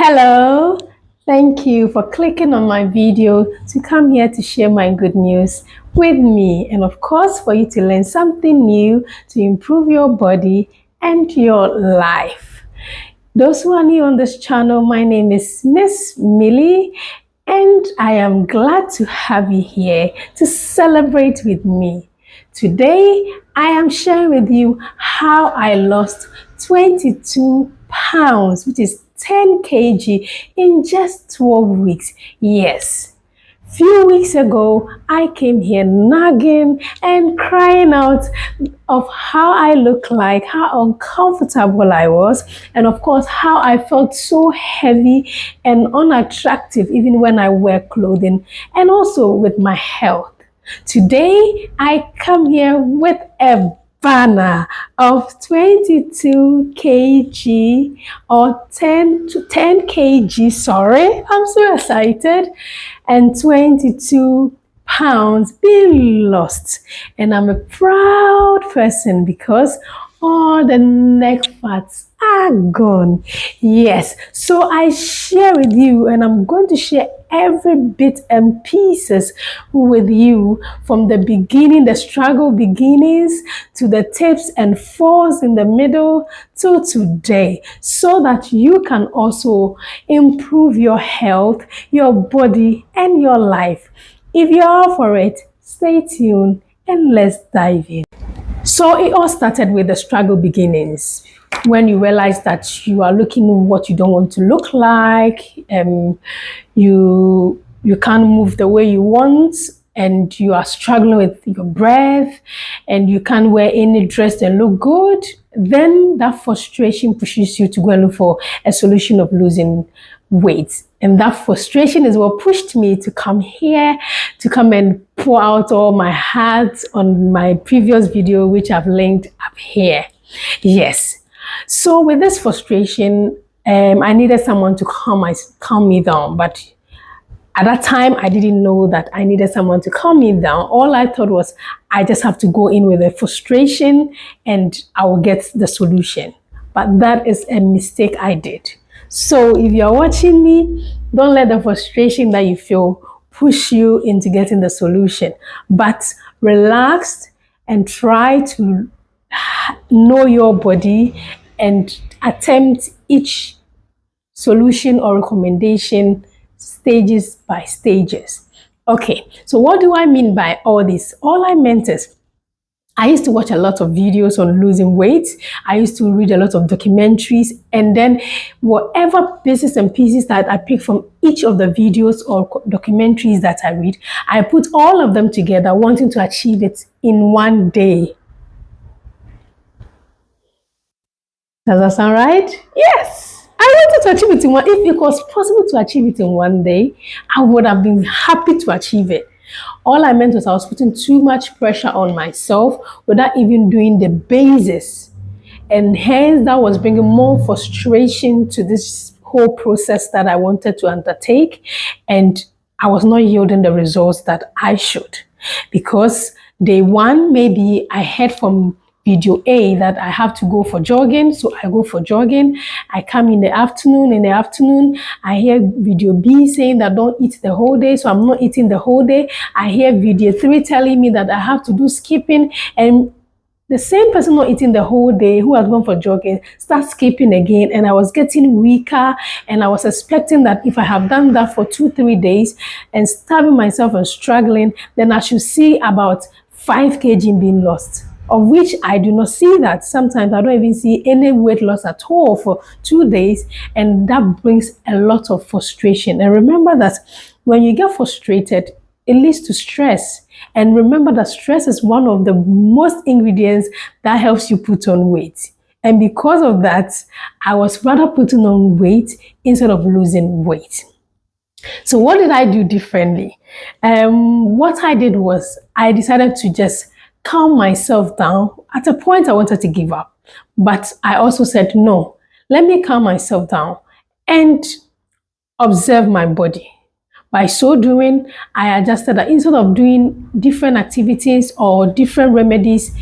Hello, thank you for clicking on my video to come here to share my good news with me, and of course for you to learn something new to improve your body and your life. Those who are new on this channel, my name is Miss Millie, and I am glad to have you here to celebrate with me. Today, I am sharing with you how I lost 22 pounds, which is 10 kg in just 12 weeks. Yes. Few weeks ago, I came here nagging and crying out of how I look like, how uncomfortable I was, and of course, how I felt so heavy and unattractive even when I wear clothing, and also with my health. Today, I come here with a banner of 22 kg or 10 kg, sorry, I'm so excited, and 22 pounds being lost. And I'm a proud person because all the neck fats are gone. Yes, so I share with you, and I'm going to share every bit and pieces with you from the beginning, the struggle beginnings, to the tips and falls in the middle till today, so that you can also improve your health, your body, and your life. If you're all for it, stay tuned and let's dive in. So it all started with the struggle beginnings, when you realize that you are looking what you don't want to look like, you can't move the way you want, and you are struggling with your breath, and you can't wear any dress and look good. Then that frustration pushes you to go and look for a solution of losing weight. And that frustration is what pushed me to come here, to come and pour out all my heart on my previous video, which I've linked up here. Yes. So with this frustration, I needed someone to calm me down. But at that time, I didn't know that I needed someone to calm me down. All I thought was I just have to go in with the frustration and I will get the solution. But that is a mistake I did. So if you're watching me, don't let the frustration that you feel push you into getting the solution. But relax and try to know your body and attempt each solution or recommendation stages by stages. Okay, so what do I mean by all this? All I meant is I used to watch a lot of videos on losing weight. I used to read a lot of documentaries, and then whatever pieces and pieces that I pick from each of the videos or documentaries that I read, I put all of them together, wanting to achieve it in one day. Does that sound right? Yes. I wanted to achieve it in one. If it was possible to achieve it in one day, I would have been happy to achieve it. All I meant was I was putting too much pressure on myself without even doing the basis. And hence that was bringing more frustration to this whole process that I wanted to undertake. And I was not yielding the results that I should. Because day one, maybe I heard from video A that I have to go for jogging, so I go for jogging. I come in the afternoon, I hear video B saying that don't eat the whole day, so I'm not eating the whole day. I hear video 3 telling me that I have to do skipping, and the same person not eating the whole day who has gone for jogging starts skipping again, and I was getting weaker, and I was expecting that if I have done that for 2-3 days and starving myself and struggling, then I should see about 5 kg being lost. Of which I do not see that. Sometimes I don't even see any weight loss at all for 2 days, and that brings a lot of frustration. And remember that when you get frustrated, it leads to stress. And remember that stress is one of the most ingredients that helps you put on weight. And because of that, I was rather putting on weight instead of losing weight. So what did I do differently? What I did was I decided to just calm myself down. At a point, I wanted to give up, but I also said, no, let me calm myself down and observe my body. By so doing, I adjusted that instead of doing different activities or different remedies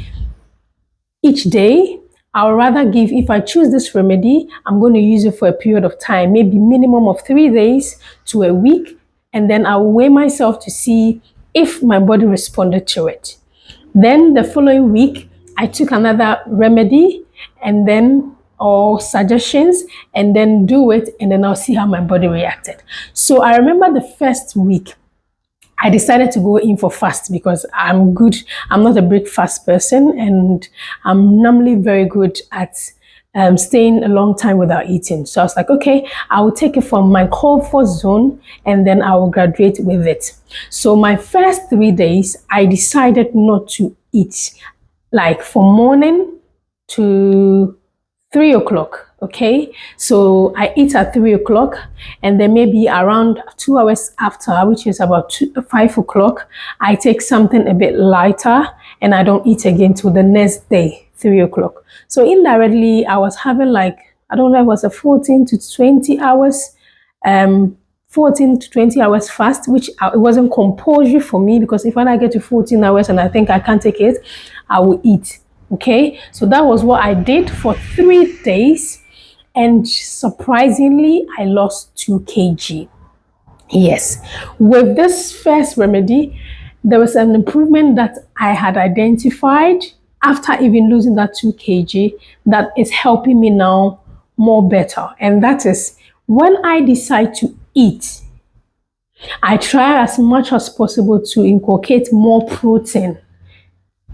each day, I would rather give, if I choose this remedy, I'm going to use it for a period of time, maybe minimum of 3 days to a week, and then I'll weigh myself to see if my body responded to it. Then the following week, I took another remedy and then or suggestions and then do it, and then I'll see how my body reacted. So I remember the first week, I decided to go in for fast because I'm good. I'm not a breakfast person, and I'm normally very good at staying a long time without eating. So I was like, okay, I will take it from my comfort zone and then I will graduate with it. So my first 3 days, I decided not to eat, like from morning to 3 o'clock. Okay, so I eat at 3 o'clock, and then maybe around 2 hours after, which is about 5 o'clock, I take something a bit lighter and I don't eat again till the next day, 3 o'clock. So indirectly, I was having like, I don't know, it was a 14 to 20 hours 14 to 20 hours fast, which it wasn't compulsory for me, because if when I get to 14 hours and I think I can't take it, I will eat. Okay, so that was what I did for 3 days, and surprisingly, I lost 2 kg. Yes, with this first remedy, there was an improvement that I had identified after even losing that 2 kg that is helping me now more better. And that is when I decide to eat, I try as much as possible to inculcate more protein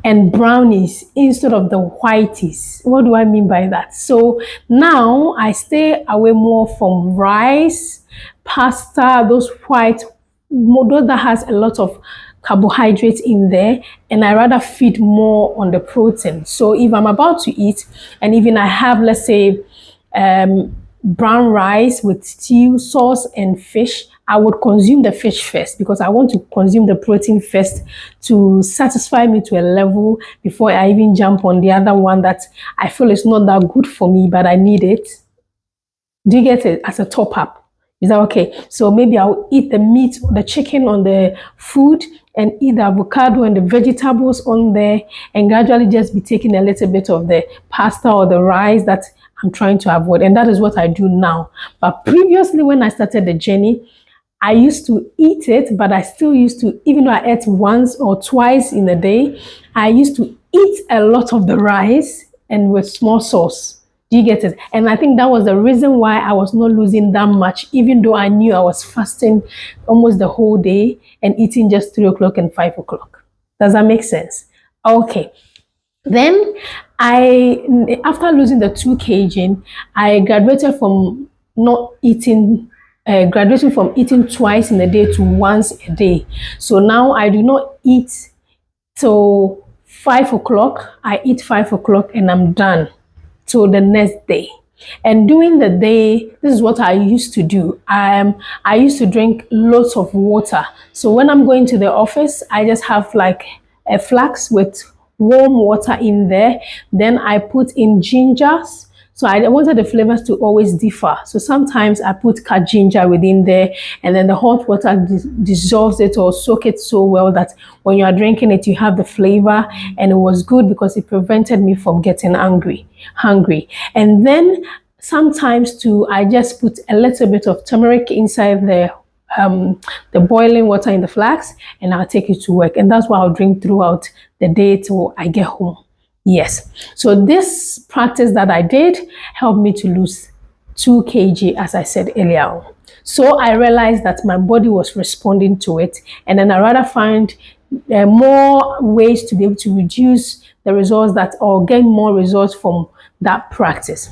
and brownies instead of the whiteys. What do I mean by that? So now I stay away more from rice, pasta, those those that has a lot of carbohydrates in there, and I rather feed more on the protein. So if I'm about to eat, and even I have, let's say, brown rice with stew, sauce, and fish, I would consume the fish first, because I want to consume the protein first to satisfy me to a level before I even jump on the other one that I feel is not that good for me, but I need it. Do you get it? As a top up. Is that okay? So maybe I'll eat the meat, the chicken on the food, and eat the avocado and the vegetables on there, and gradually just be taking a little bit of the pasta or the rice that I'm trying to avoid. And that is what I do now. But previously, when I started the journey, I used to eat it, but I still used to, even though I ate once or twice in a day, I used to eat a lot of the rice and with small sauce. Do you get it? And I think that was the reason why I was not losing that much, even though I knew I was fasting almost the whole day and eating just 3 o'clock and 5 o'clock. Does that make sense? Okay. Then after losing the 2 kg, I graduated from not eating, graduating from eating twice in a day to once a day. So now I do not eat till 5 o'clock. I eat 5 o'clock and I'm done till the next day. And during the day, this is what I used to do. I used to drink lots of water. So when I'm going to the office, I just have like a flask with warm water in there. Then I put in gingers. So I wanted the flavors to always differ. So sometimes I put cut ginger within there, and then the hot water dissolves it or soak it so well that when you are drinking it, you have the flavor. And it was good because it prevented me from getting hungry. And then sometimes too, I just put a little bit of turmeric inside the boiling water in the flask, and I'll take it to work. And that's what I'll drink throughout the day till I get home. Yes. So this practice that I did helped me to lose 2 kg, as I said earlier on. So I realized that my body was responding to it, and then I rather find more ways to be able to reduce the results that, or gain more results from that practice.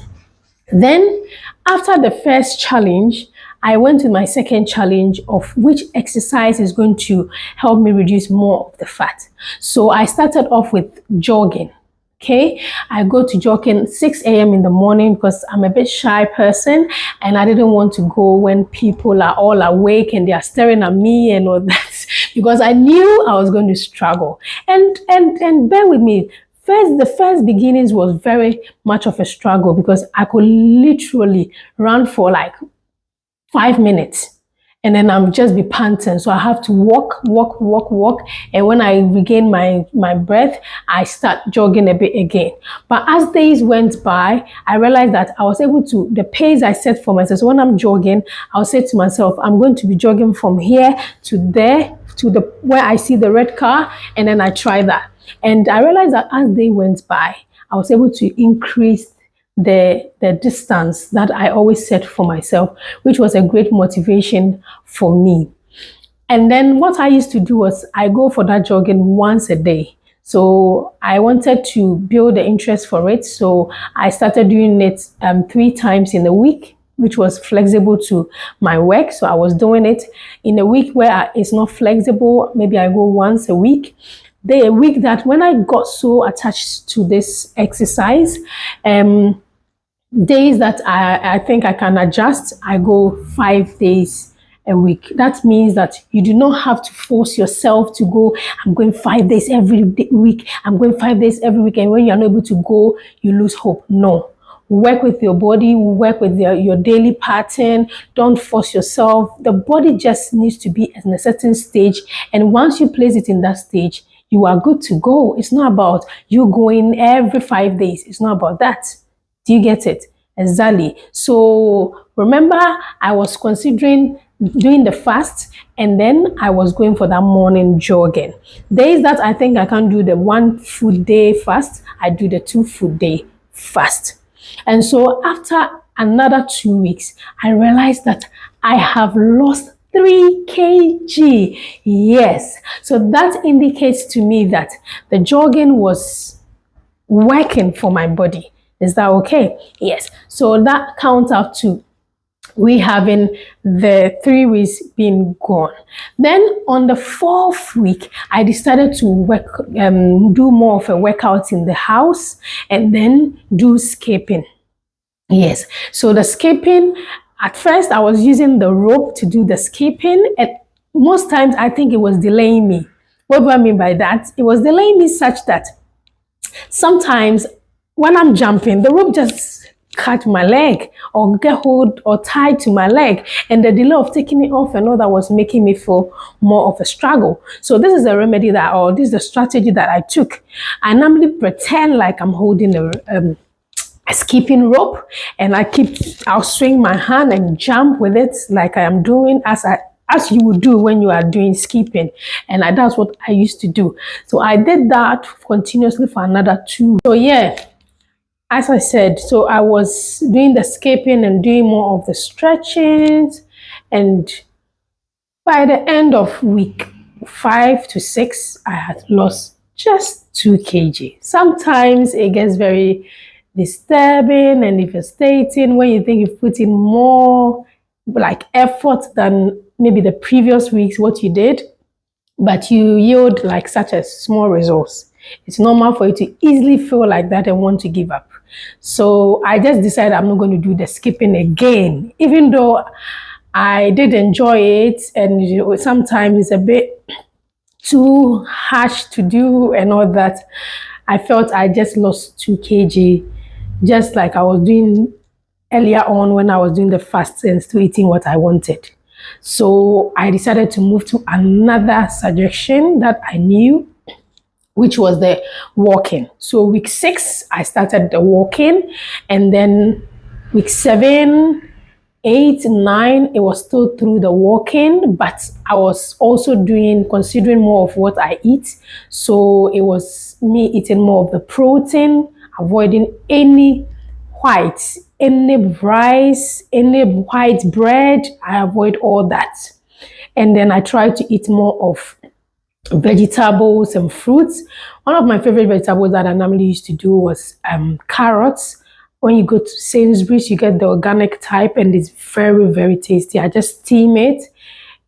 Then after the first challenge, I went to my second challenge, of which exercise is going to help me reduce more of the fat. So I started off with jogging. Okay, I go to jogging 6 a.m. in the morning because I'm a bit shy person, and I didn't want to go when people are all awake and they are staring at me and all that, because I knew I was going to struggle. And bear with me, the first beginnings was very much of a struggle, because I could literally run for like 5 minutes and then I'm just be panting. So I have to walk. And when I regain my breath, I start jogging a bit again. But as days went by, I realized that I was able to, the pace I set for myself. So when I'm jogging, I'll say to myself, I'm going to be jogging from here to there, to the where I see the red car, and then I try that. And I realized that as they went by, I was able to increase the distance that I always set for myself, which was a great motivation for me. And then what I used to do was I go for that jogging once a day. So I wanted to build the interest for it. So I started doing it 3 times in a week, which was flexible to my work. So I was doing it in a week where it's not flexible. Maybe I go once a week. A week that when I got so attached to this exercise, days that I think I can adjust, I go 5 days a week. That means that you do not have to force yourself to go, I'm going 5 days every week, I'm going 5 days every week, and when you're not able to go, you lose hope. No. Work with your body, work with your daily pattern. Don't force yourself. The body just needs to be in a certain stage, and once you place it in that stage, you are good to go. It's not about you going every 5 days. It's not about that. Do you get it? Exactly. So remember, I was considering doing the fast, and then I was going for that morning jogging. Days that I think I can't do the 1 food day fast, I do the 2 food day fast. And so after another 2 weeks, I realized that I have lost 3 kg. Yes. So that indicates to me that the jogging was working for my body. Is that okay? Yes. So that counts out to we having the 3 weeks being gone. Then on the 4th week, I decided to do more of a workout in the house and then do skipping. Yes. So the skipping, at first I was using the rope to do the skipping, and most times I think it was delaying me. What do I mean by that? It was delaying me such that sometimes when I'm jumping, the rope just cut my leg or get hold or tied to my leg, and the delay of taking it off and all that was making me feel more of a struggle. So this is a remedy that, or this is the strategy that I took. I normally pretend like I'm holding a skipping rope, and I'll swing my hand and jump with it like I am doing as you would do when you are doing skipping. And that's what I used to do. So I did that continuously for another 2. So yeah, as I said, so I was doing the skipping and doing more of the stretchings, and by the end of week 5 to 6, I had lost just 2 kg. Sometimes it gets very disturbing and devastating when you think you've put in more like effort than maybe the previous weeks what you did, but you yield like such a small results. It's normal for you to easily feel like that and want to give up. So I just decided I'm not going to do the skipping again, even though I did enjoy it, and sometimes it's a bit too harsh to do and all that. I felt I just lost 2 kg, just like I was doing earlier on when I was doing the fast and still eating what I wanted. So I decided to move to another suggestion that I knew, which was the walking. So week 6, I started the walking, and then week 7, 8, 9, it was still through the walking, but I was also considering more of what I eat. So it was me eating more of the protein, avoiding any white, any rice, any white bread. I avoid all that. And then I try to eat more of vegetables and fruits. One of my favorite vegetables that I normally used to do was carrots. When you go to Sainsbury's, you get the organic type, and it's very, very tasty. I just steam it,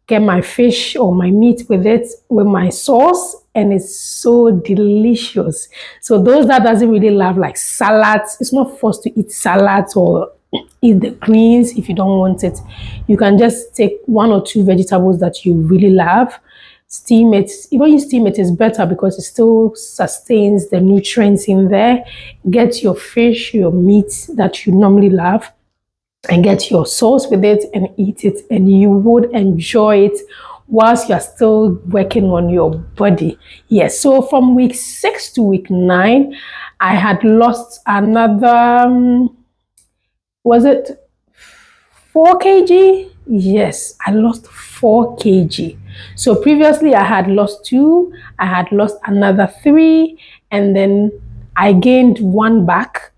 get my fish or my meat with it, with my sauce, and it's so delicious. So those that doesn't really love like salads, it's not forced to eat salads or eat the greens if you don't want it. You can just take 1 or 2 vegetables that you really love, steam it. Even you steam it is better because it still sustains the nutrients in there. Get your fish, your meat that you normally love, and get your sauce with it and eat it, and you would enjoy it whilst you're still working on your body. Yes, so from week 6 to week 9, I had lost another, was it 4 kg? Yes, I lost 4 kg. So previously I had lost 2, I had lost another 3, and then I gained 1 back.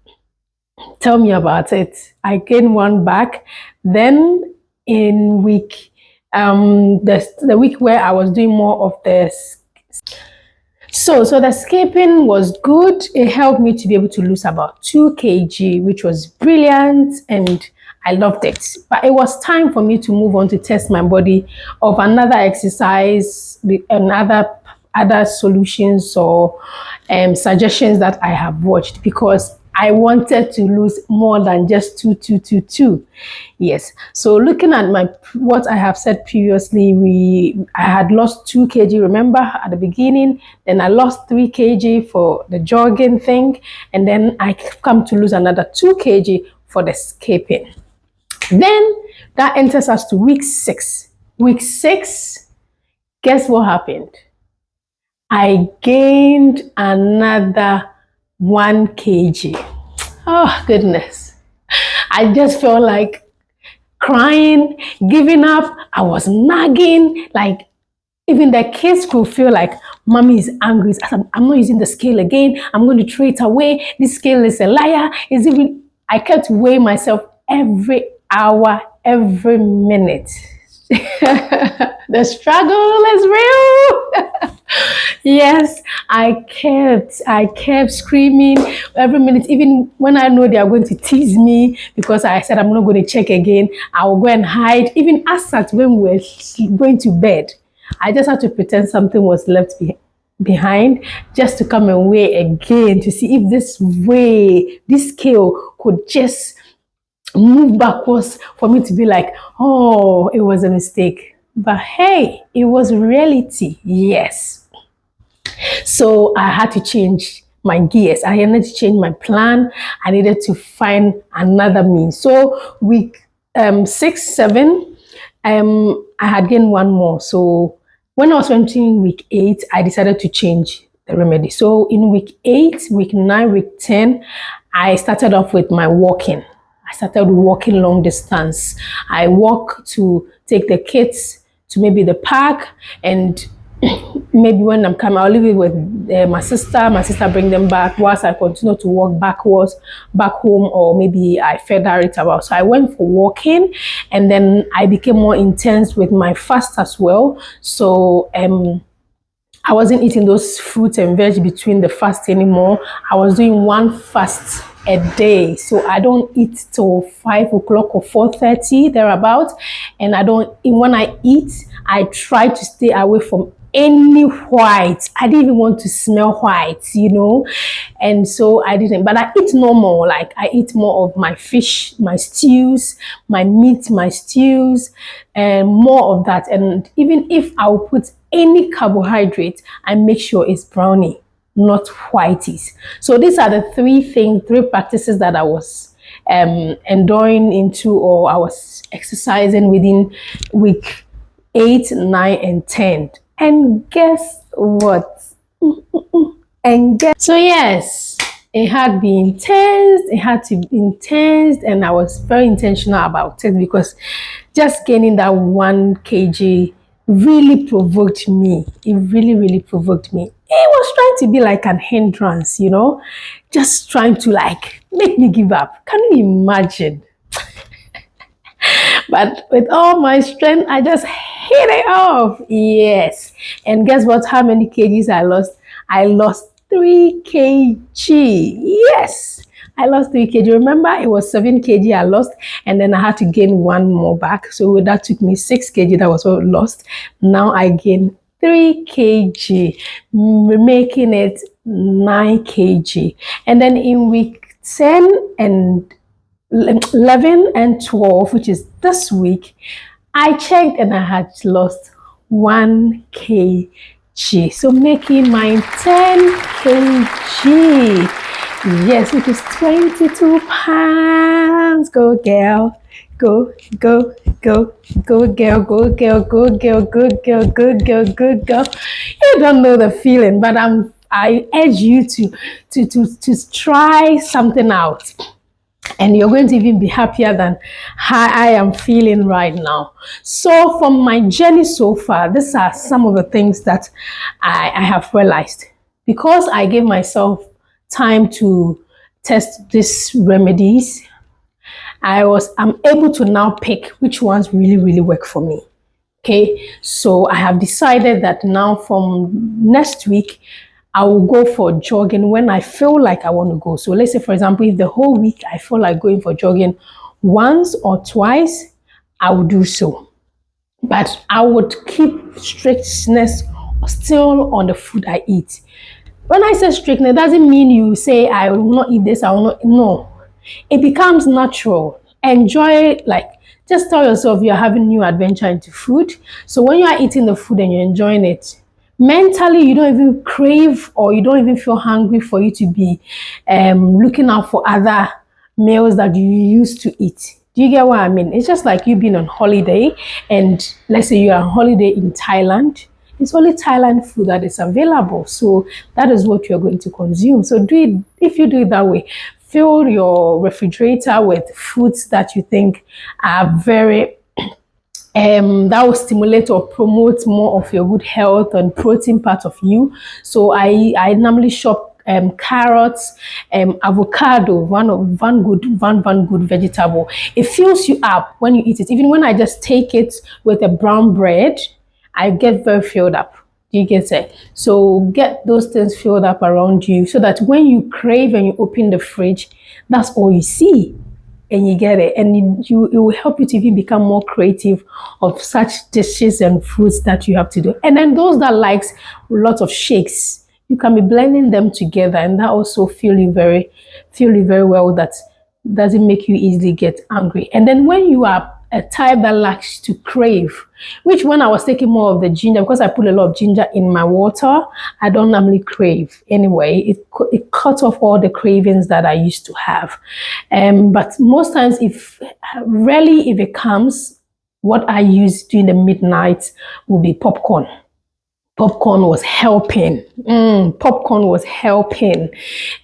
Tell me about it. I gained 1 back. Then in week, the week where I was doing more of this, so the skipping was good. It helped me to be able to lose about 2 kg, which was brilliant, and I loved it. But it was time for me to move on to test my body of another exercise and other solutions or suggestions that I have watched, because I wanted to lose more than just 2. Yes. So looking at what I have said previously, I had lost 2 kg. Remember at the beginning, then I lost 3 kg for the jogging thing, and then I come to lose another 2 kg for the skipping. Then that enters us to week 6. Week 6, guess what happened? I gained another 1 kg. Oh, goodness. I just felt like crying, giving up. I was nagging. Like, even the kids could feel like mommy is angry. I'm not using the scale again. I'm going to throw it away. This scale is a liar. I kept weighing myself every hour, every minute. The struggle is real. Yes, I kept screaming every minute, even when I know they are going to tease me because I said I'm not going to check again. I will go and hide. Even as at when we were going to bed, I just had to pretend something was left behind just to come and weigh again to see if this scale could just move backwards for me to be like, oh, it was a mistake. But hey, it was reality. Yes. So I had to change my gears. I needed to change my plan. I needed to find another means. So week 6, 7, I had gained 1 more. So when I was entering week 8, I decided to change the remedy. So in week 8, week 9, week 10, I started off with my walking. I started walking long distance. I walk to take the kids to maybe the park, and maybe when I'm coming, I'll leave it with my sister. My sister bring them back whilst I continue to walk back home, or maybe I further it about. So I went for walking, and then I became more intense with my fast as well. So I wasn't eating those fruits and veg between the fast anymore. I was doing 1 fast a day. So I don't eat till 5 o'clock or 4:30 thereabout. And when I eat, I try to stay away from any white. I didn't even want to smell white, and so I didn't. But I eat normal. Like, I eat more of my fish, my stews, my meat, my stews, and more of that. And even if I will put any carbohydrate, I make sure it's brownie, not whiteys. So these are the 3 practices that I was enduring into, or I was exercising within week 8, 9, and 10. And guess what? So yes, it had been intense. It had to be intense, and I was very intentional about it, because just gaining that 1 kg really provoked me. It really, really provoked me. It was trying to be like an hindrance, just trying to like make me give up. Can you imagine? But with all my strength, I just hit it off. Yes. And guess what? How many kgs I lost? I lost 3 kg. Yes. I lost 3 kg. Remember, it was 7 kg I lost, and then I had to gain 1 more back. So that took me 6 kg. That was what I lost. Now I gained 3 kg, making it 9 kg. And then in week 10 and 11 and 12, which is this week, I checked and I had lost 1 kg. So making mine 10 kg. Yes, which is 22 pounds. Go girl. Go, go, go, go, girl, go, girl, go, girl, go, girl, go, girl, go, girl. You don't know the feeling, but I urge you to try something out. And you're going to even be happier than how I am feeling right now. So from my journey so far, these are some of the things that I have realized. Because I gave myself time to test these remedies, I'm able to now pick which ones really work for me. Okay, so I have decided that now from next week, I will go for jogging when I feel like I want to go. So let's say, for example, if the whole week I feel like going for jogging once or twice, I will do so. But I would keep strictness still on the food I eat. When I say strictness, it doesn't mean you say, I will not eat this, I will not. No, it becomes natural. Enjoy, like, just tell yourself you're having new adventure into food. So when you are eating the food and you're enjoying it, mentally you don't even crave or you don't even feel hungry for you to be looking out for other meals that you used to eat. Do you get what I mean? It's just like you being on holiday, and let's say you're on holiday in Thailand. It's only Thailand food that is available. So that is what you're going to consume. So do it, if you do it that way, fill your refrigerator with foods that you think are very that will stimulate or promote more of your good health and protein part of you. So I normally shop carrots, avocado, one good vegetable. It fills you up when you eat it. Even when I just take it with a brown bread, I get very filled up. Do you get it? So get those things filled up around you so that when you crave and you open the fridge, that's all you see and you get it. And it will help you to even become more creative of such dishes and foods that you have to do. And then those that likes lots of shakes, you can be blending them together, and that also feel you very well. That doesn't make you easily get angry. And then when you are a type that likes to crave, which when I was taking more of the ginger, because I put a lot of ginger in my water, I don't normally crave anyway. It cut off all the cravings that I used to have. But most times, if it comes, what I use during the midnight will be popcorn. Popcorn was helping. Popcorn was helping.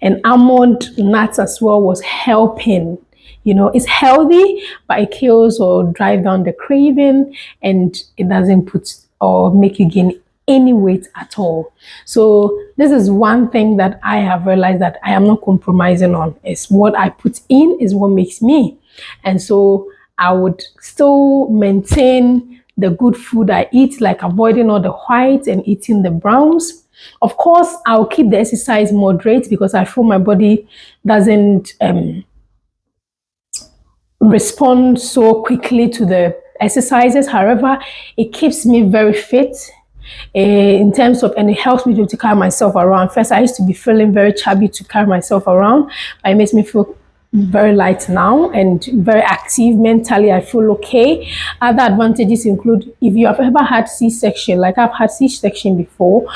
And almond nuts as well was helping. You know, it's healthy, but it kills or drive down the craving, and it doesn't put or make you gain any weight at all. So this is one thing that I have realized that I am not compromising on. Is what I put in is what makes me. And so I would still maintain the good food I eat, like avoiding all the whites and eating the browns. Of course, I'll keep the exercise moderate because I feel my body doesn't respond so quickly to the exercises. However, it keeps me very fit in terms of, and it helps me to carry myself around. First, I used to be feeling very chubby to carry myself around, but it makes me feel very light now and very active mentally. I feel okay. Other advantages include, if you have ever had C-section, like I've had C-section before,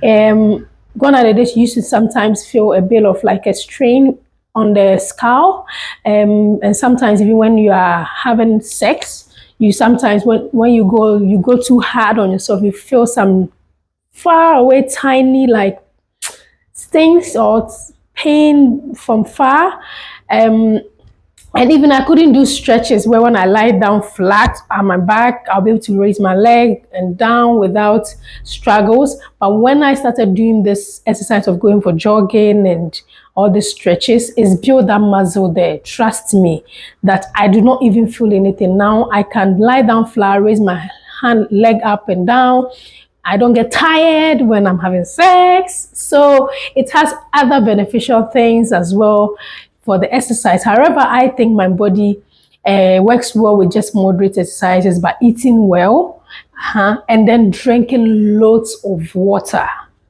gone are the days you used to sometimes feel a bit of like a strain on the skull, and sometimes even when you are having sex, you sometimes when you go too hard on yourself, you feel some far away tiny like stings or pain from far. And even I couldn't do stretches where when I lie down flat on my back, I'll be able to raise my leg and down without struggles. But when I started doing this exercise of going for jogging and all the stretches, it's built that muscle there. Trust me that I do not even feel anything. Now I can lie down flat, raise my leg up and down. I don't get tired when I'm having sex. So it has other beneficial things as well for the exercise. However, I think my body works well with just moderate exercises, but eating well and then drinking loads of water.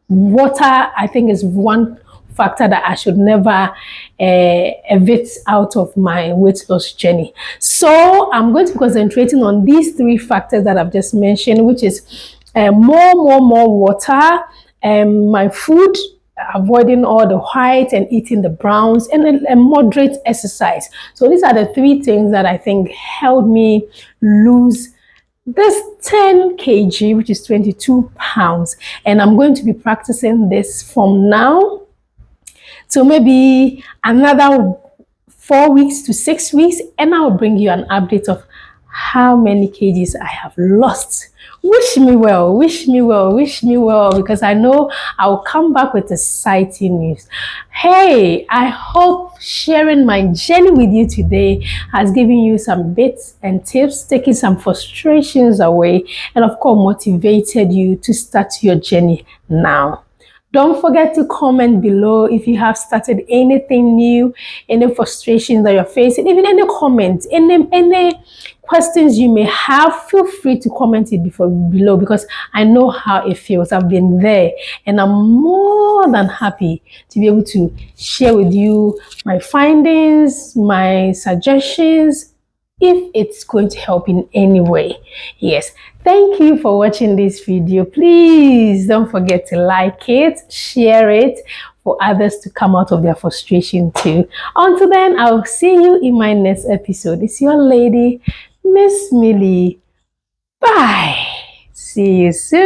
Water, I think, is one factor that I should never evit out of my weight loss journey. So I'm going to be concentrating on these three factors that I've just mentioned, which is more water, my food, avoiding all the white and eating the browns, and a moderate exercise. So these are the 3 things that I think helped me lose this 10 kg, which is 22 pounds. And I'm going to be practicing this from now to maybe another 4 weeks to 6 weeks, and I'll bring you an update of how many kgs I have lost. Wish me well, wish me well, wish me well, because I know I'll come back with exciting news. Hey, I hope sharing my journey with you today has given you some bits and tips, taking some frustrations away, and of course motivated you to start your journey now. Don't forget to comment below if you have started anything new, any frustrations that you're facing, even any comments, any questions you may have. Feel free to comment it below, because I know how it feels. I've been there, and I'm more than happy to be able to share with you my findings, my suggestions, if it's going to help in any way. Yes, thank you for watching this video. Please don't forget to like it, share it for others to come out of their frustration too. Until then, I'll see you in my next episode. It's your lady, Miss Millie. Bye. See you soon.